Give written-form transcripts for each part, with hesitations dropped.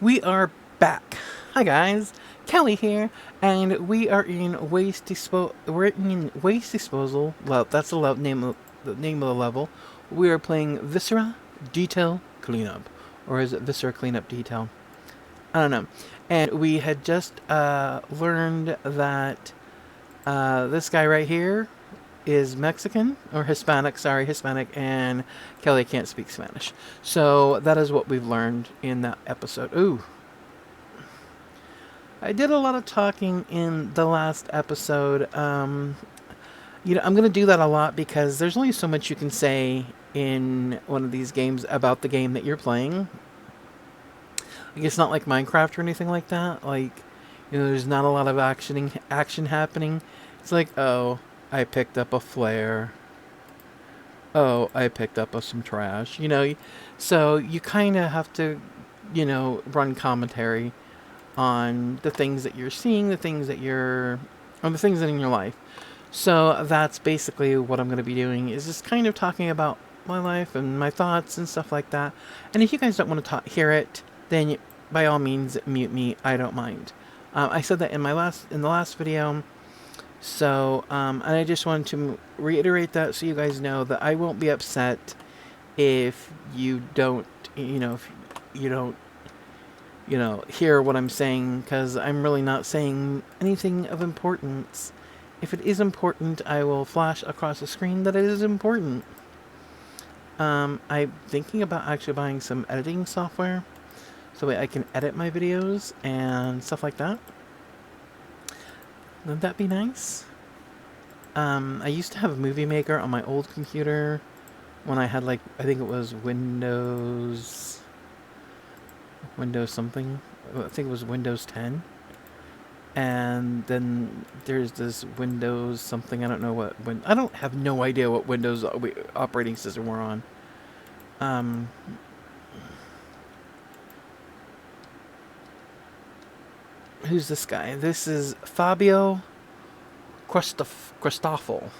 We are back. Hi guys, Kelly here, and we are in We're in waste disposal. Well, that's the name of the level. We are playing Viscera Detail Cleanup, or is it Viscera Cleanup Detail? I don't know. And we had just learned that this guy right here is Mexican or Hispanic. Sorry, Hispanic, and Kelly can't speak Spanish. So that is what we've learned in that episode. Ooh, I did a lot of talking in the last episode. I'm going to do that a lot because there's only so much you can say in one of these games about the game that you're playing. Like, it's not like Minecraft or anything like that. There's not a lot of action happening. It's like, oh, I picked up a flare. Oh, I picked up some trash. So you kind of have to, run commentary on the things that you're seeing, on the things that in your life. So that's basically what I'm going to be doing, is just kind of talking about my life and my thoughts and stuff like that. And if you guys don't want to hear it, then by all means mute me. I don't mind. I said that in the last video. So and I just wanted to reiterate that so you guys know that I won't be upset if you don't, if you don't hear what I'm saying, because I'm really not saying anything of importance. If it is important, I will flash across the screen that it is important. I'm thinking about actually buying some editing software, so that I can edit my videos and stuff like that. Would that be nice? I used to have a movie maker on my old computer when I had, I think it was Windows something. I think it was Windows 10. And then there's this Windows something. I don't know what. I don't have no idea what Windows operating system we're on. Who's this guy? This is Fabio Cristofol.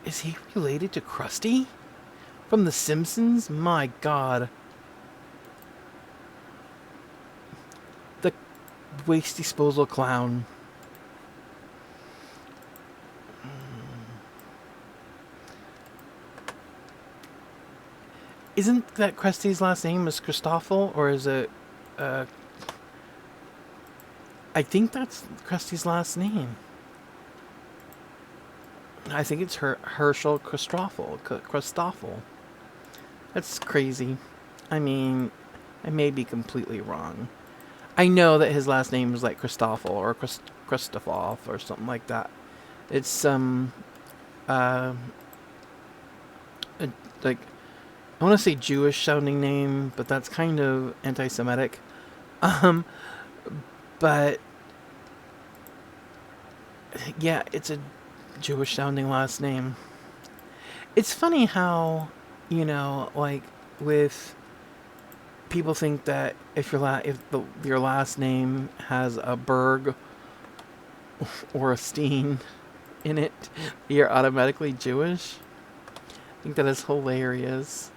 Is he related to Krusty from The Simpsons? My God. The waste disposal clown. Isn't that Krusty's last name is Cristofol, or is it I think that's Krusty's last name. I think it's Herschel Christoffel. That's crazy. I mean, I may be completely wrong. I know that his last name is like Christoffel or Christofoff or something like that. It's some, like, I want to say Jewish sounding name, but that's kind of anti-Semitic. But yeah, it's a Jewish sounding last name. It's funny how, with people think that if your last name has a Berg or a Steen in it, you're automatically Jewish. I think that is hilarious.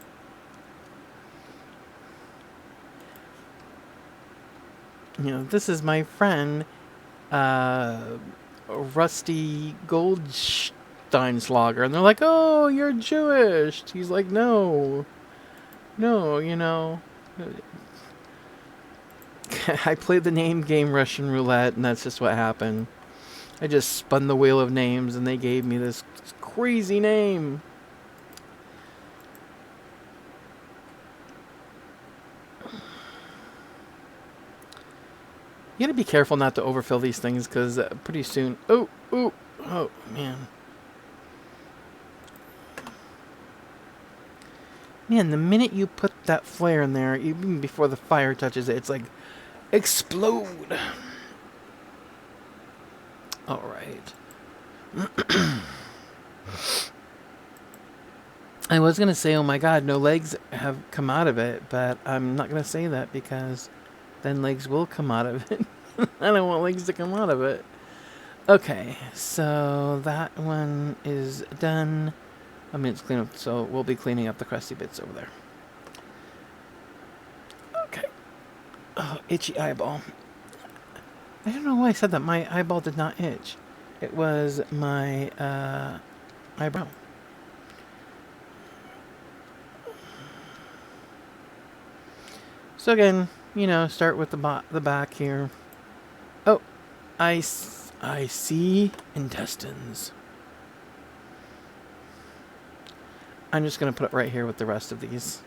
This is my friend, Rusty Goldsteinslager, and they're like, "Oh, you're Jewish." He's like, "No, I played the name game Russian roulette, and that's just what happened. I just spun the wheel of names, and they gave me this crazy name." You gotta be careful not to overfill these things, because pretty soon... Oh, man. Man, the minute you put that flare in there, even before the fire touches it, it's like, explode! Alright. I was gonna say, oh my god, no legs have come out of it, but I'm not gonna say that because then legs will come out of it. I don't want legs to come out of it. Okay, so that one is done. It's clean up, so we'll be cleaning up the crusty bits over there. Oh, itchy eyeball. I don't know why I said that. My eyeball did not itch. It was my eyebrow. So again, start with the back here. Oh, I see intestines. I'm just going to put it right here with the rest of these.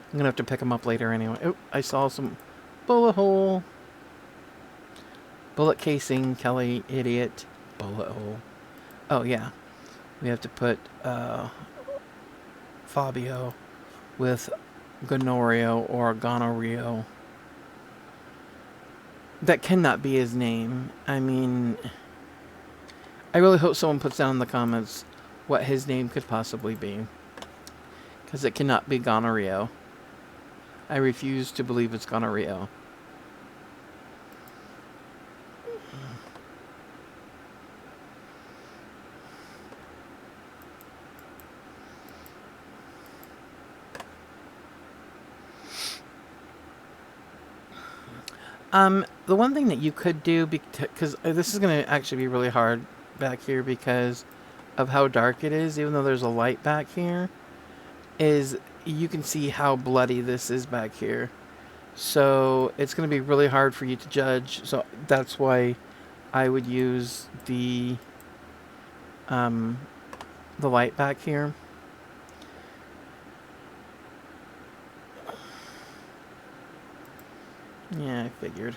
I'm going to have to pick them up later anyway. Oh, I saw some bullet hole. Bullet casing, Kelly, idiot. Bullet hole. Oh, yeah. We have to put Fabio with gonorrhea or gonorrhea. That cannot be his name. I mean, I really hope someone puts down in the comments what his name could possibly be. Because it cannot be gonorrhea. I refuse to believe it's gonorrhea. The one thing that you could do, because this is going to actually be really hard back here because of how dark it is, even though there's a light back here, is you can see how bloody this is back here. So it's going to be really hard for you to judge. So that's why I would use the light back here. Yeah, I figured.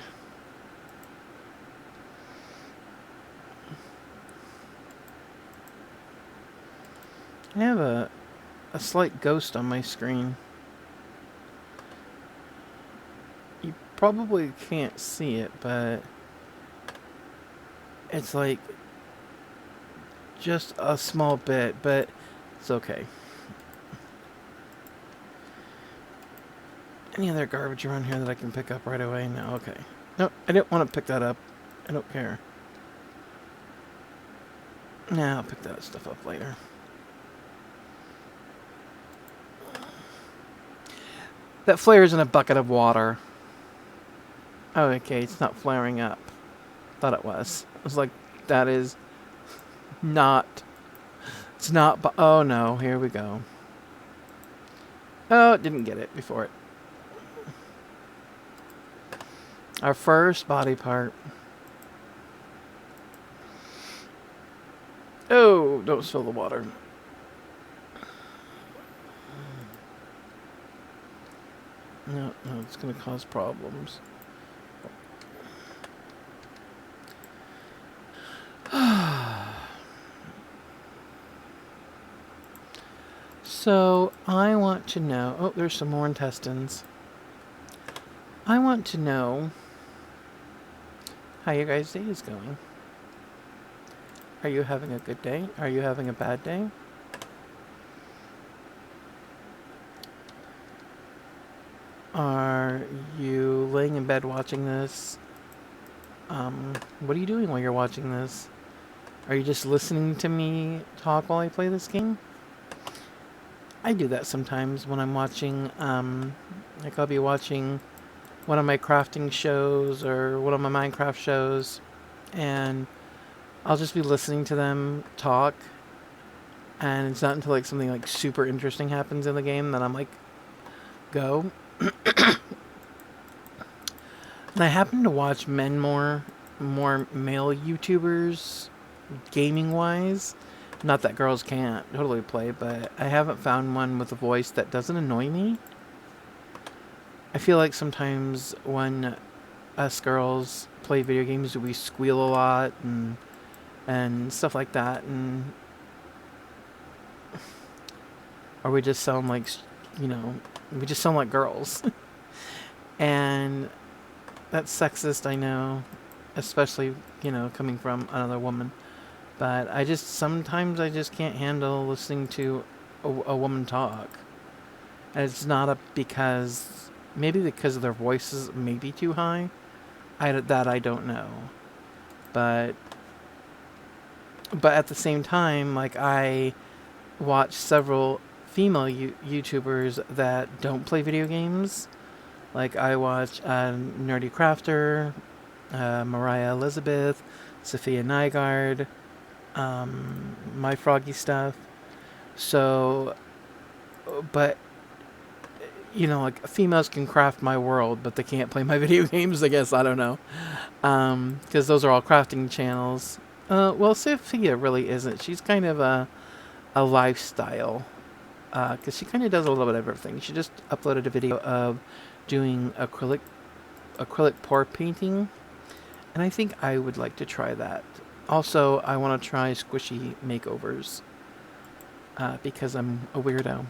I have a slight ghost on my screen. You probably can't see it, but it's like just a small bit, but it's okay. Any other garbage around here that I can pick up right away? No, okay. No, I didn't want to pick that up. I don't care. Nah, I'll pick that stuff up later. That flare's in a bucket of water. Oh, okay, it's not flaring up. Thought it was. I was like, that is not... It's not... Oh, no, here we go. Oh, it didn't get it before it. Our first body part. Oh, don't spill the water. No, it's going to cause problems. So, I want to know... Oh, there's some more intestines. I want to know how your guys' day is going. Are you having a good day? Are you having a bad day? Are you laying in bed watching this? What are you doing while you're watching this? Are you just listening to me talk while I play this game? I do that sometimes when I'm watching, like I'll be watching one of my crafting shows or one of my Minecraft shows, and I'll just be listening to them talk, and it's not until like something like super interesting happens in the game that I'm like, go. And I happen to watch more male YouTubers, gaming-wise. Not that girls can't totally play, but I haven't found one with a voice that doesn't annoy me. I feel like sometimes when us girls play video games, we squeal a lot and stuff like that, and or we just sound like, we just sound like girls. And that's sexist, I know, especially, coming from another woman. But sometimes I just can't handle listening to a woman talk. And it's not maybe because their voices may be too high. I don't know. But at the same time, like, I watch several female YouTubers that don't play video games, Like I watch Nerdy Crafter, Mariah Elizabeth, Sophia Nygaard, My Froggy Stuff. So, but like females can craft my world, but they can't play my video games. I guess I don't know, because those are all crafting channels. Well, Sophia really isn't. She's kind of a lifestyle, because she kind of does a little bit of everything. She just uploaded a video of doing acrylic pour painting, and I think I would like to try that. Also, I want to try squishy makeovers, because I'm a weirdo.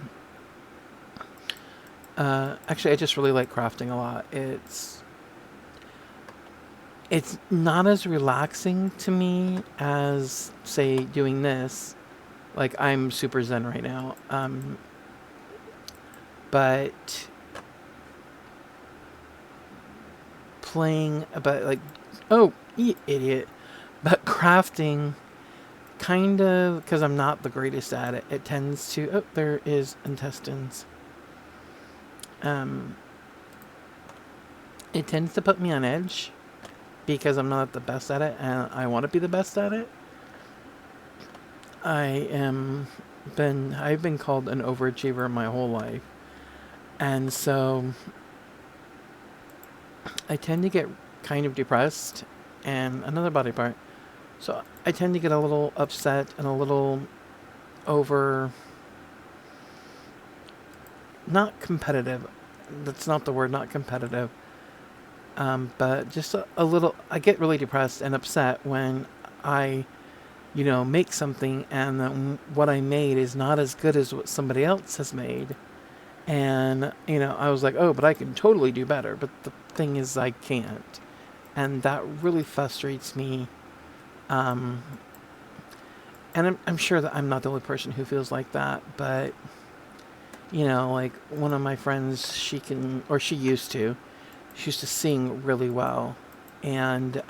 Actually, I just really like crafting a lot. It's not as relaxing to me as, say, doing this. Like, I'm super zen right now. But oh, you idiot. But crafting, kind of, because I'm not the greatest at it, it tends to, oh, there is intestines. It tends to put me on edge because I'm not the best at it, and I want to be the best at it. I've been called an overachiever my whole life, and so I tend to get kind of depressed, and another body part. So I tend to get a little upset and a little over, not competitive. That's not the word, not competitive. But just a little, I get really depressed and upset when I, make something and what I made is not as good as what somebody else has made. And, I was like, oh, but I can totally do better. But the thing is, I can't. And that really frustrates me. And I'm sure that I'm not the only person who feels like that. But, like one of my friends, she used to sing really well. And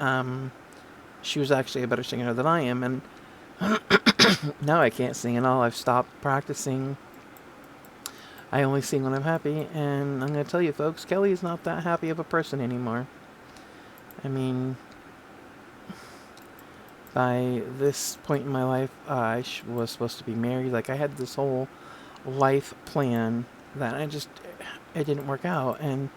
she was actually a better singer than I am. And now I can't sing at all. I've stopped practicing. I only sing when I'm happy, and I'm going to tell you, folks, Kelly is not that happy of a person anymore. I mean, by this point in my life, I was supposed to be married. Like, I had this whole life plan that it didn't work out. And,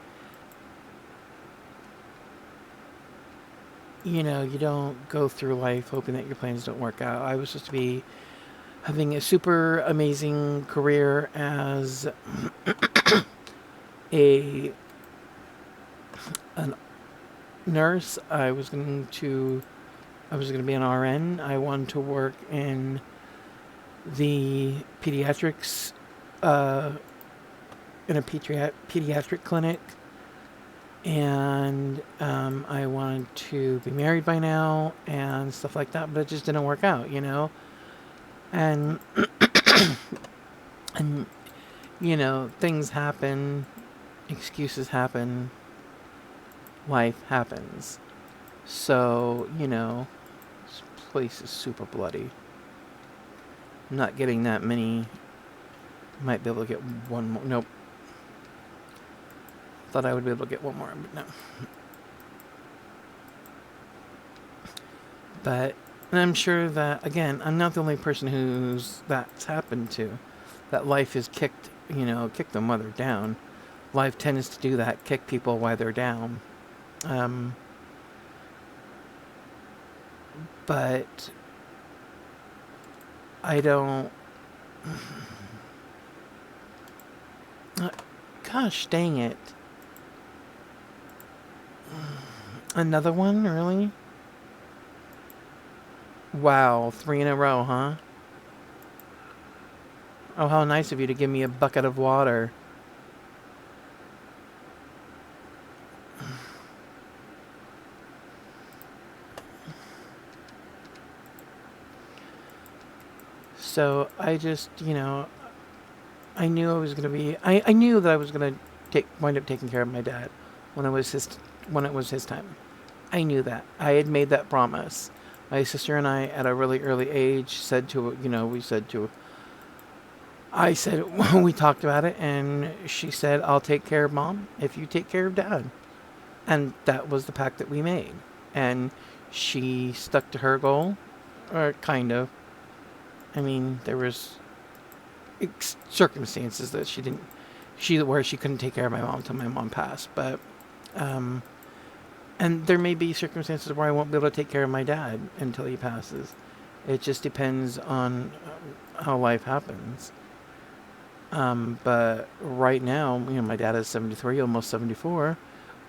you don't go through life hoping that your plans don't work out. I was supposed to be having a super amazing career as a nurse. I was going to be an RN. I wanted to work in the pediatrics, in a pediatric clinic, and I wanted to be married by now and stuff like that, but it just didn't work out, and and things happen, excuses happen, life happens. So, this place is super bloody. I'm not getting that many. Might be able to get one more. Nope. Thought I would be able to get one more, but no. But I'm sure that, again, I'm not the only person that's happened to. That life has kicked them while they're down. Life tends to do that, kick people while they're down. But I don't... Gosh, dang it. Another one, really? Wow, 3 in a row, huh? Oh, how nice of you to give me a bucket of water. So I just, I knew I was going to be, I knew that I was going to wind up taking care of my dad when it was his time. I knew that. I had made that promise. My sister and I, at a really early age, we said to I said, we talked about it, and she said, I'll take care of mom if you take care of dad. And that was the pact that we made. And she stuck to her goal, or kind of. I mean, there was circumstances that where she couldn't take care of my mom until my mom passed. But, um, and there may be circumstances where I won't be able to take care of my dad until he passes. It just depends on how life happens. But right now, my dad is 73, almost 74.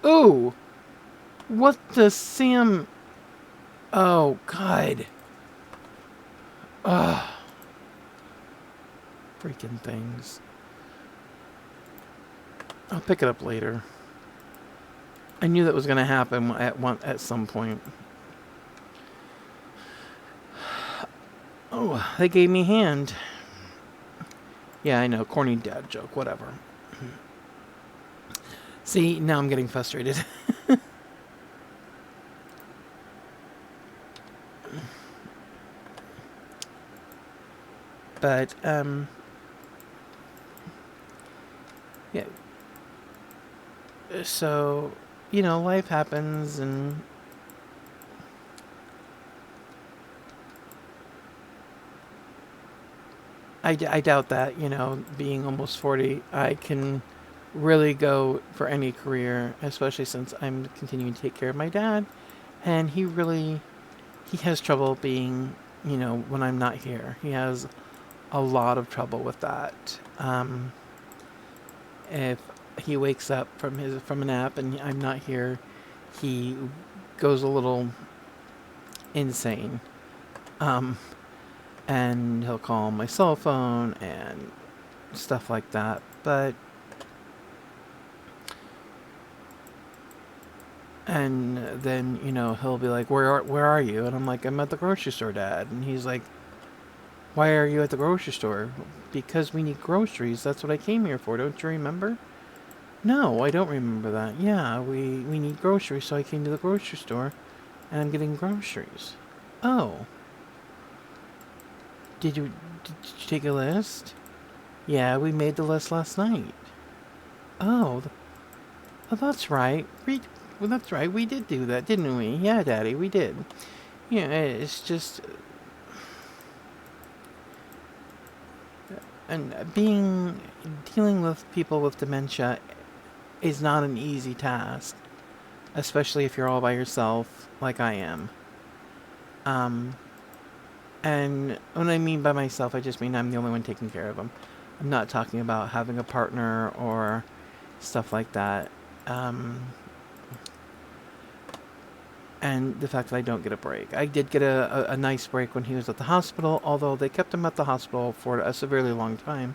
Ooh, what the Sam? Oh God. Ugh. Freaking things. I'll pick it up later. I knew that was going to happen at some point. Oh, they gave me a hand. Yeah, I know, corny dad joke, whatever. See, now I'm getting frustrated. But, yeah. So, life happens, and I doubt that, being almost 40, I can really go for any career, especially since I'm continuing to take care of my dad. And he has trouble being, when I'm not here. He has a lot of trouble with that. If he wakes up from a nap and I'm not here, he goes a little insane. Um, and he'll call my cell phone and stuff like that. But and then he'll be like, "Where are you?" And I'm like, "I'm at the grocery store, Dad." And he's like, "Why are you at the grocery store?" "Because we need groceries. That's what I came here for. Don't you remember?" "No, I don't remember that." "Yeah, we need groceries, so I came to the grocery store, and I'm getting groceries." "Oh, did you take a list?" "Yeah, we made the list last night." "Oh, that's right. That's right. We did do that, didn't we?" "Yeah, Daddy, we did." Yeah, it's just, and dealing with people with dementia is not an easy task, especially if you're all by yourself, like I am. Um, and when I mean by myself, I just mean I'm the only one taking care of them. I'm not talking about having a partner or stuff like that. Um, and the fact that I don't get a break. I did get a nice break when he was at the hospital, although they kept him at the hospital for a severely long time,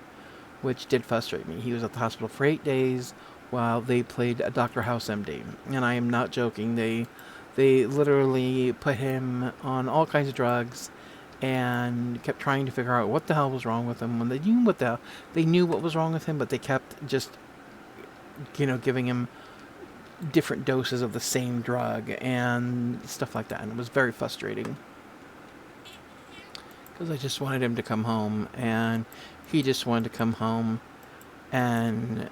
which did frustrate me. He was at the hospital for 8 days while they played a Dr. House MD. And I am not joking. They literally put him on all kinds of drugs and kept trying to figure out what the hell was wrong with him when they knew what was wrong with him, but they kept just giving him different doses of the same drug and stuff like that, and it was very frustrating because I just wanted him to come home, and he just wanted to come home, and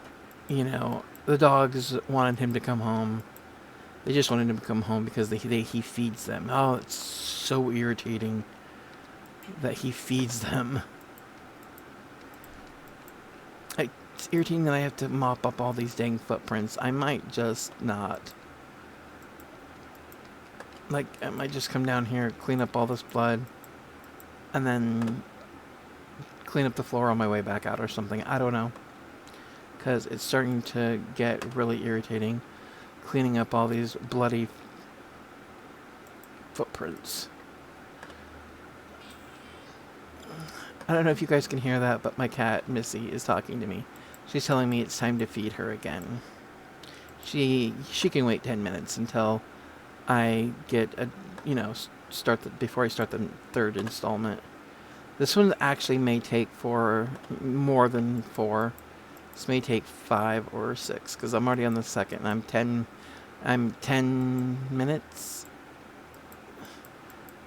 the dogs wanted him to come home. They just wanted him to come home because he feeds them. Oh, it's so irritating that he feeds them. It's irritating that I have to mop up all these dang footprints. I might just not. Like, I might just come down here, clean up all this blood, and then clean up the floor on my way back out or something. I don't know. Because it's starting to get really irritating cleaning up all these bloody footprints. I don't know if you guys can hear that, but my cat, Missy, is talking to me. She's telling me it's time to feed her again. She can wait 10 minutes until I get before I start the third installment. This one actually may take for more than 4. This may take 5 or 6 because I'm already on the second. And I'm 10 minutes.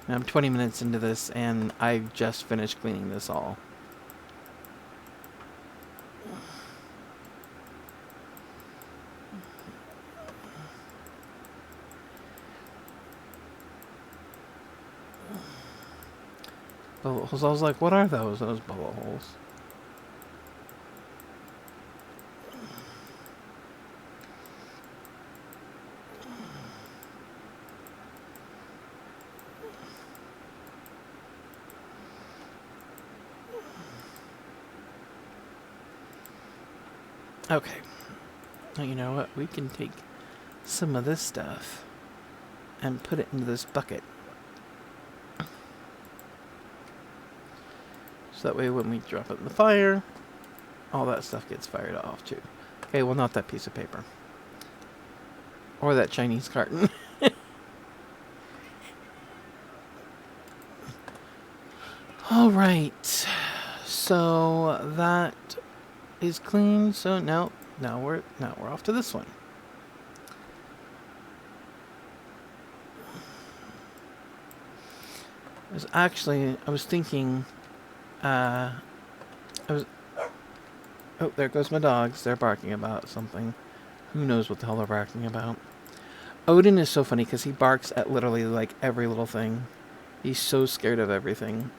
I'm 20 minutes into this, and I've just finished cleaning this all. bullet holes. I was like, what are those? Those bullet holes. Okay. Well, you know what? We can take some of this stuff and put it into this bucket. So that way when we drop it in the fire, all that stuff gets fired off too. Okay, well, not that piece of paper. Or that Chinese carton. All right. So that is clean. So now we're off to this one. I was thinking, I was, oh, there goes my dogs. They're barking about something. Who knows what the hell they're barking about. Odin is so funny because he barks at literally like every little thing. He's so scared of everything.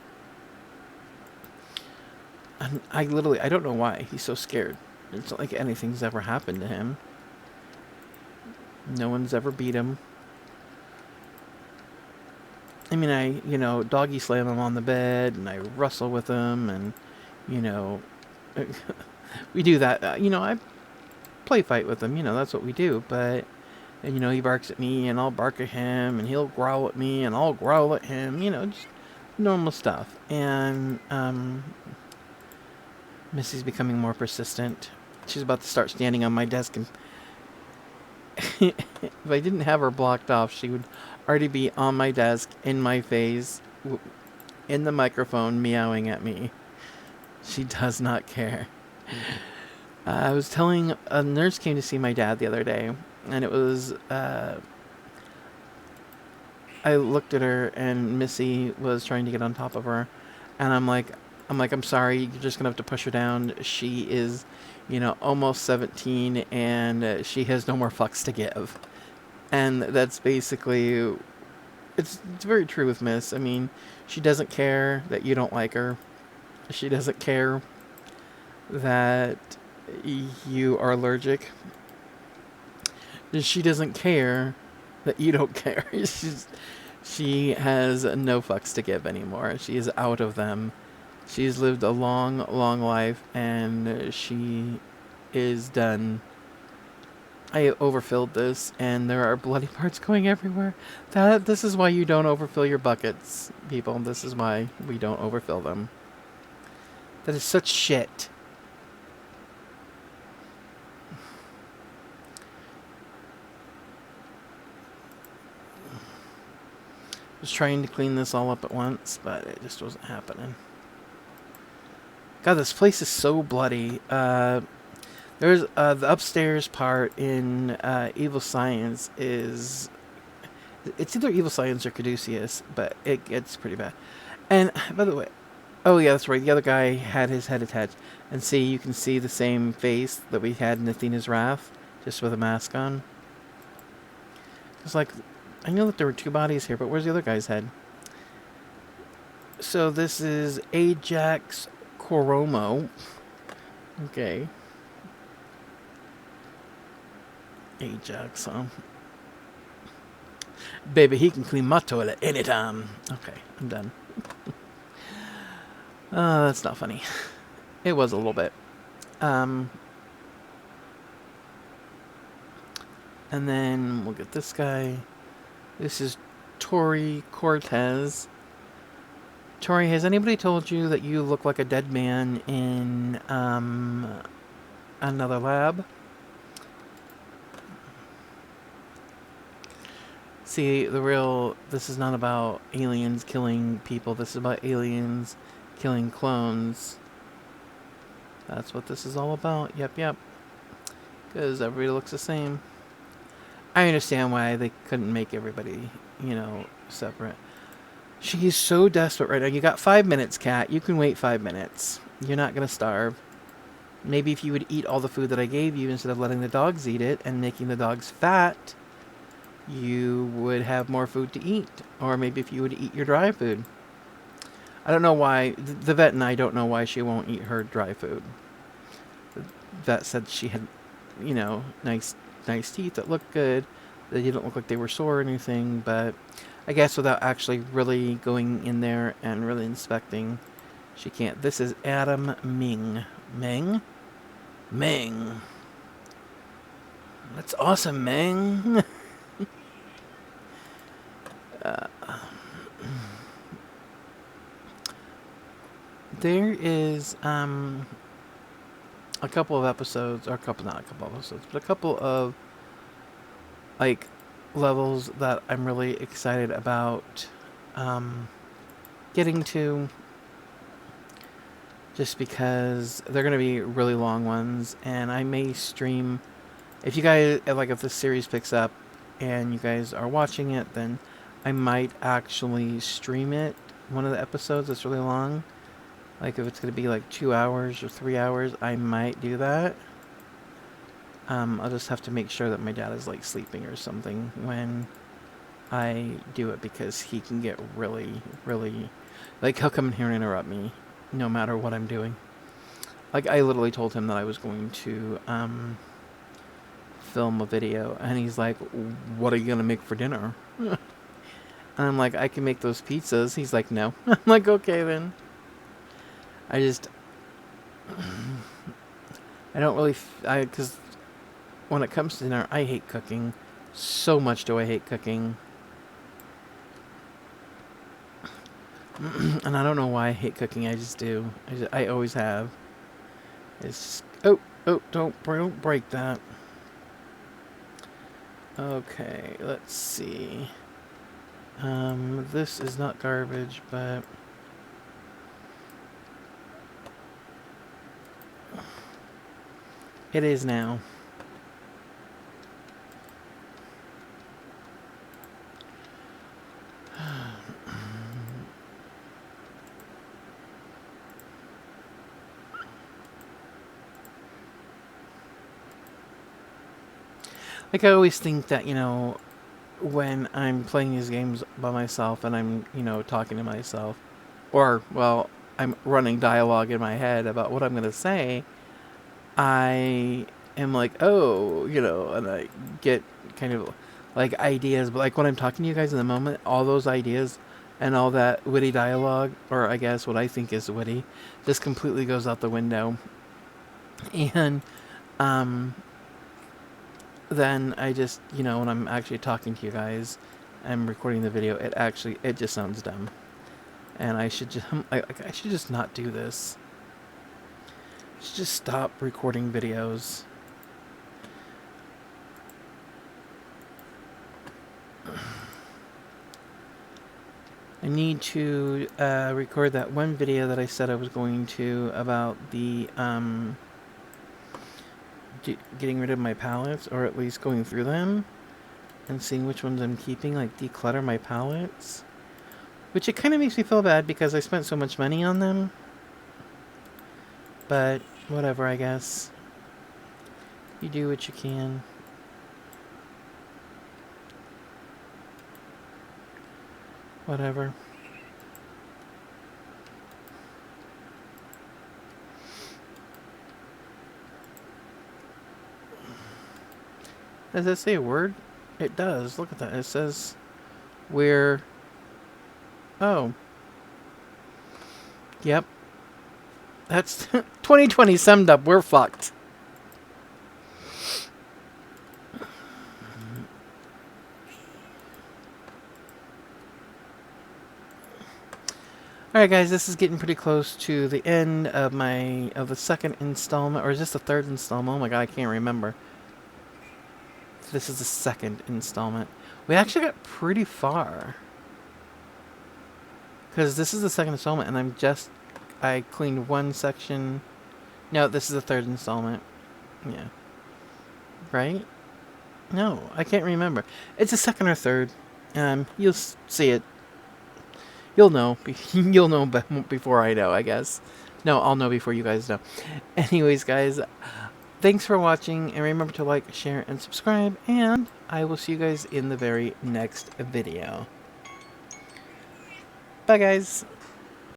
And I don't know why he's so scared. It's not like anything's ever happened to him. No one's ever beat him. I mean, doggy slam him on the bed, and I wrestle with him, and, we do that. I play fight with him, that's what we do, but, and, he barks at me, and I'll bark at him, and he'll growl at me, and I'll growl at him, just normal stuff. And, Missy's becoming more persistent. She's about to start standing on my desk, and if I didn't have her blocked off, she would already be on my desk, in my face, in the microphone, meowing at me. She does not care. I was telling, a nurse came to see my dad the other day, and it was, I looked at her, and Missy was trying to get on top of her, and I'm like, I'm sorry, you're just gonna have to push her down. She is, almost 17, and she has no more fucks to give. And that's basically, it's very true with Miss. I mean, she doesn't care that you don't like her. She doesn't care that you are allergic. She doesn't care that you don't care. She has no fucks to give anymore. She is out of them. She's lived a long, long life, and she is done. I overfilled this, and there are bloody parts going everywhere. This is why you don't overfill your buckets, people. This is why we don't overfill them. That is such shit. I was trying to clean this all up at once, but it just wasn't happening. God, this place is so bloody. There's the upstairs part in Evil Science is... It's either Evil Science or Caduceus, but it gets pretty bad. And, by the way... Oh, yeah, that's right. The other guy had his head attached. And see, you can see the same face that we had in Athena's Wrath, just with a mask on. It's like... I know that there were two bodies here, but where's the other guy's head? So this is Ajax Coromo. Okay. Ajax, huh? Baby, he can clean my toilet anytime. Okay, I'm done. That's not funny. It was a little bit. And then we'll get this guy. This is Tori Cortez. Tori, has anybody told you that you look like a dead man in another lab? See, this is not about aliens killing people. This is about aliens killing clones. That's what this is all about. Yep. Because everybody looks the same. I understand why they couldn't make everybody, separate. She's so desperate right now. You got 5 minutes, Cat. You can wait 5 minutes. You're not going to starve. Maybe if you would eat all the food that I gave you instead of letting the dogs eat it and making the dogs fat, you would have more food to eat. Or maybe if you would eat your dry food. I don't know why, the vet and I don't know why she won't eat her dry food. The vet said she had, you know, nice teeth that looked good. They didn't look like they were sore or anything, but I guess without actually really going in there and really inspecting, she can't. This is Adam Ming. Ming? Ming. That's awesome, Ming. There is a couple of episodes, or not a couple of episodes, but a couple of like levels that I'm really excited about getting to, just because they're going to be really long ones, and I may stream. If you guys, like, if this series picks up and you guys are watching it, then I might actually stream it, one of the episodes that's really long. Like, if it's going to be like 2 hours or 3 hours, I might do that. I'll just have to make sure that my dad is like sleeping or something when I do it, because he can get really, really, like, he'll come in here and interrupt me no matter what I'm doing. Like, I literally told him that I was going to film a video, and he's like, what are you gonna make for dinner? And I'm like, I can make those pizzas. He's like, no. I'm like, okay then. I don't really, because when it comes to dinner, I hate cooking. So much do I hate cooking. And I don't know why I hate cooking. I just do. I always have. It's just, don't break that. Okay, let's see. This is not garbage, but it is now. Like, I always think that, you know, when I'm playing these games by myself and I'm, you know, talking to myself, or, well, I'm running dialogue in my head about what I'm going to say, I am like, oh, you know, and I get kind of like ideas. But like when I'm talking to you guys in the moment, all those ideas and all that witty dialogue, or I guess what I think is witty, just completely goes out the window. And then I just, you know, when I'm actually talking to you guys, I'm recording the video, it just sounds dumb. And I should just not do this. I should just stop recording videos. I need to record that one video that I said I was going to about the getting rid of my palettes, or at least going through them and seeing which ones I'm keeping, like declutter my palettes. Which it kind of makes me feel bad because I spent so much money on them. But whatever, I guess. You do what you can. Whatever. Does that say a word? It does. Look at that. It says we're... Oh. Yep. That's 2020 summed up. We're fucked. Alright guys, this is getting pretty close to the end of the second installment, or is this the third installment? Oh my god, I can't remember. This is the second installment. We actually got pretty far. Because this is the second installment, and I cleaned one section. No, this is the third installment. Yeah. Right? No, I can't remember. It's the second or third. You'll see it. You'll know. You'll know before I know, I guess. No, I'll know before you guys know. Anyways, guys, thanks for watching, and remember to like, share, and subscribe, and I will see you guys in the very next video. Bye, guys.